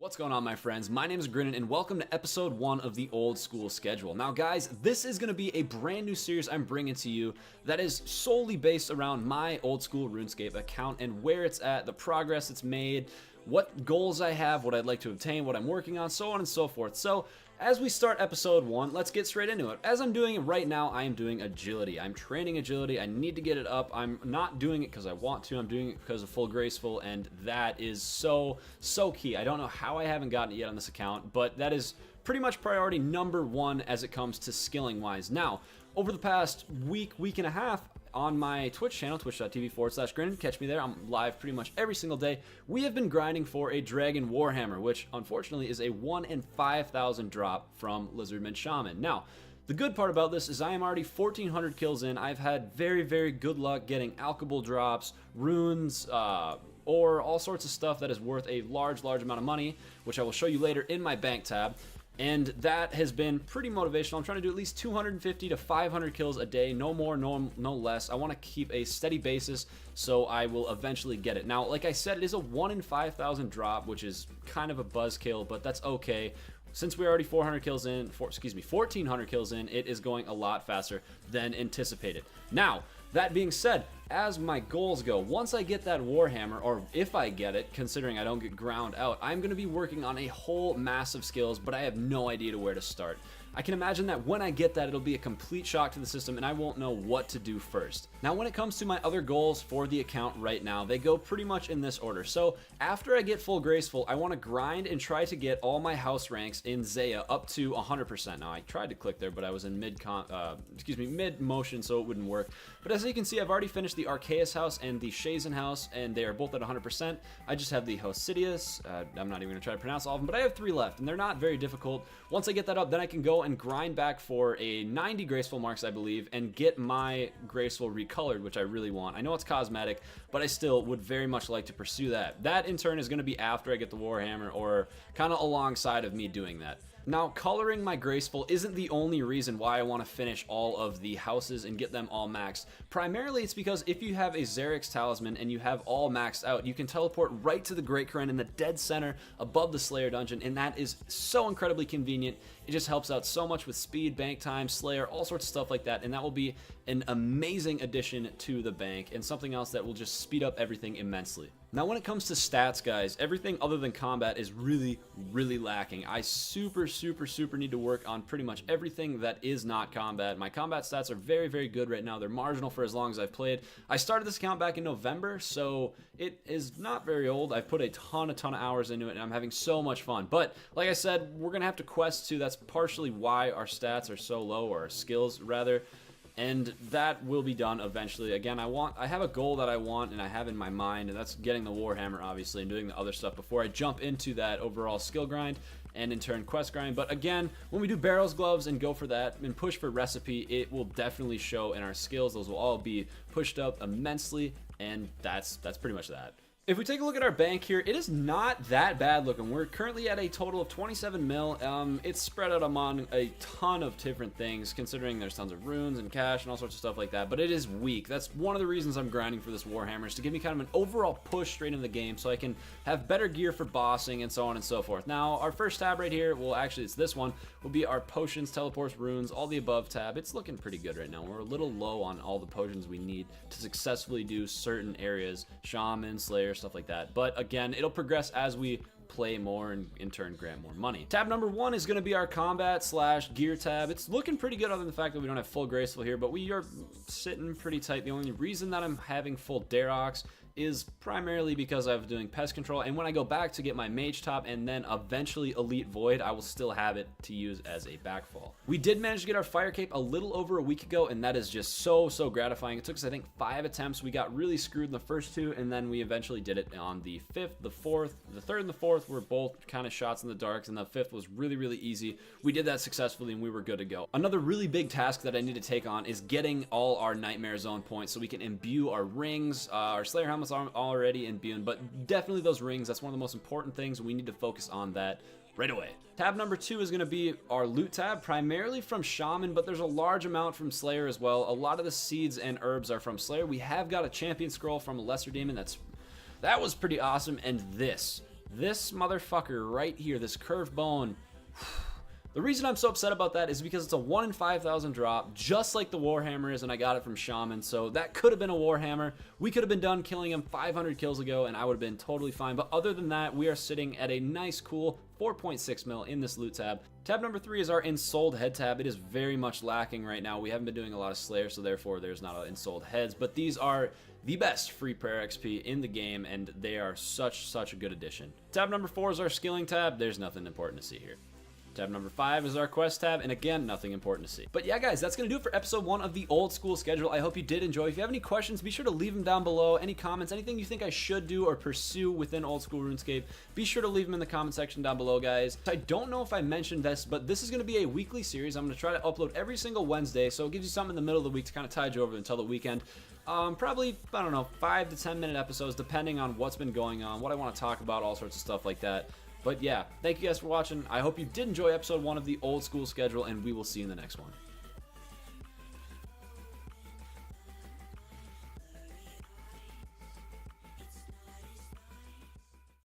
What's going on, my friends? My name is Grinnin, and welcome to episode 1 of the Old School Schedule. Now, guys, this is going to be a brand new series I'm bringing to you that is solely based around my Old School RuneScape account and where it's at, the progress it's made, what goals I have, what I'd like to obtain, what I'm working on, so on and so forth. So, as we start episode 1, let's get straight into it. As I'm doing it right now, I am doing agility. I'm training agility. I need to get it up. I'm not doing it because I want to. I'm doing it because of full graceful, and that is so key. I don't know how I haven't gotten it yet on this account, but that is pretty much priority number 1 as it comes to skilling wise. Now, over the past week and a half, on my Twitch channel, twitch.tv/Grinnin. Catch me there. I'm live pretty much every single day. We have been grinding for a Dragon Warhammer, which unfortunately is a 1 in 5,000 drop from Lizardman Shaman. Now, the good part about this is I am already 1,400 kills in. I've had very good luck getting alchable drops, runes, or all sorts of stuff that is worth a large amount of money, which I will show you later in my bank tab. And that has been pretty motivational. I'm trying to do at least 250 to 500 kills a day, no more, no less. I want to keep a steady basis, so I will eventually get it. Now, like I said, it is a 1 in 5,000 drop, which is kind of a buzzkill, but that's okay. Since we're already 1,400 kills in, it is going a lot faster than anticipated. Now, that being said, as my goals go, once I get that Warhammer, or if I get it, considering I don't get ground out, I'm going to be working on a whole mass of skills, but I have no idea where to start. I can imagine that when I get that, it'll be a complete shock to the system and I won't know what to do first. Now, when it comes to my other goals for the account right now, they go pretty much in this order. So after I get full graceful, I want to grind and try to get all my house ranks in Zaya up to 100%. Now, I tried to click there, but I was in mid motion, so it wouldn't work. But as you can see, I've already finished the Arceus house and the Shazen house, and they are both at 100%. I just have the Hosidius. I'm not even going to try to pronounce all of them, but I have 3 left, and they're not very difficult. Once I get that up, then I can go and grind back for a 90 graceful marks, I believe, and get my graceful recolored, which I really want. I know it's cosmetic, but I still would very much like to pursue that. That in turn is going to be after I get the Warhammer, or kind of alongside of me doing that. Now, coloring my graceful isn't the only reason why I want to finish all of the houses and get them all maxed. Primarily, it's because if you have a Xerix talisman and you have all maxed out, you can teleport right to the Great Karen in the dead center above the Slayer dungeon, and that is so incredibly convenient. It just helps out so much with speed, bank time, Slayer, all sorts of stuff like that, and that will be an amazing addition to the bank and something else that will just speed up everything immensely. Now, when it comes to stats, guys, everything other than combat is really lacking. I super need to work on pretty much everything that is not combat. My combat stats are very good right now. They're marginal for as long as I've played. I started this account back in November, so it is not very old. I've put a ton of hours into it, and I'm having so much fun. But like I said, we're gonna have to quest too. That's partially why our stats are so low, or our skills rather. And that will be done eventually. Again, I have a goal that I want and I have in my mind, and that's getting the Warhammer, obviously, and doing the other stuff before I jump into that overall skill grind and in turn quest grind. But again, when we do barrels, gloves, and go for that and push for recipe, it will definitely show in our skills. Those will all be pushed up immensely, and that's pretty much that. If we take a look at our bank here, it is not that bad looking. We're currently at a total of 27 mil. It's spread out among a ton of different things, considering there's tons of runes and cash and all sorts of stuff like that, but it is weak. That's one of the reasons I'm grinding for this Warhammer, is to give me kind of an overall push straight into the game so I can have better gear for bossing and so on and so forth. Now, our first tab right here, well, actually it's this one, will be our potions, teleports, runes, all the above tab. It's looking pretty good right now. We're a little low on all the potions we need to successfully do certain areas, shaman, slayer, stuff like that. But again, it'll progress as we play more and in turn grant more money. Tab number 1 is going to be our combat / gear tab. It's looking pretty good other than the fact that we don't have full graceful here, but we are sitting pretty tight. The only reason that I'm having full Darox is primarily because I'm doing pest control, and when I go back to get my mage top and then eventually elite void, I will still have it to use as a backfall. We did manage to get our fire cape a little over a week ago, and that is just so gratifying. It took us, I think, 5 attempts. We got really screwed in the first 2, and then we eventually did it on the 5th, the 4th. The 3rd and the 4th were both kind of shots in the darks, and the 5th was really easy. We did that successfully, and we were good to go. Another really big task that I need to take on is getting all our Nightmare Zone points so we can imbue our rings. Our Slayer helmets are already imbued, but definitely those rings, that's one of the most important things. We need to focus on that right away. Tab number 2 is going to be our loot tab, primarily from Shaman, but there's a large amount from Slayer as well. A lot of the seeds and herbs are from Slayer. We have got a champion scroll from a lesser demon. That was pretty awesome, and this This motherfucker right here, this curved bone. The reason I'm so upset about that is because it's a 1 in 5,000 drop, just like the Warhammer is, and I got it from Shaman, so that could have been a Warhammer. We could have been done killing him 500 kills ago, and I would have been totally fine, but other than that, we are sitting at a nice, cool 4.6 mil in this loot tab. Tab number 3 is our Ensouled Head tab. It is very much lacking right now. We haven't been doing a lot of Slayer, so therefore there's not Ensouled Heads, but these are the best free prayer XP in the game, and they are such a good addition. Tab number 4 is our Skilling tab. There's nothing important to see here. Tab number 5 is our quest tab, and again, nothing important to see. But yeah, guys, that's going to do it for episode 1 of the old school schedule. I hope you did enjoy. If you have any questions, be sure to leave them down below. Any comments, anything you think I should do or pursue within old school RuneScape, be sure to leave them in the comment section down below, guys. I don't know if I mentioned this, but this is going to be a weekly series. I'm going to try to upload every single Wednesday, so it gives you something in the middle of the week to kind of tide you over until the weekend. Probably, I don't know, 5 to 10 minute episodes, depending on what's been going on, what I want to talk about, all sorts of stuff like that. But yeah, thank you guys for watching. I hope you did enjoy episode 1 of the old school schedule, and we will see you in the next one.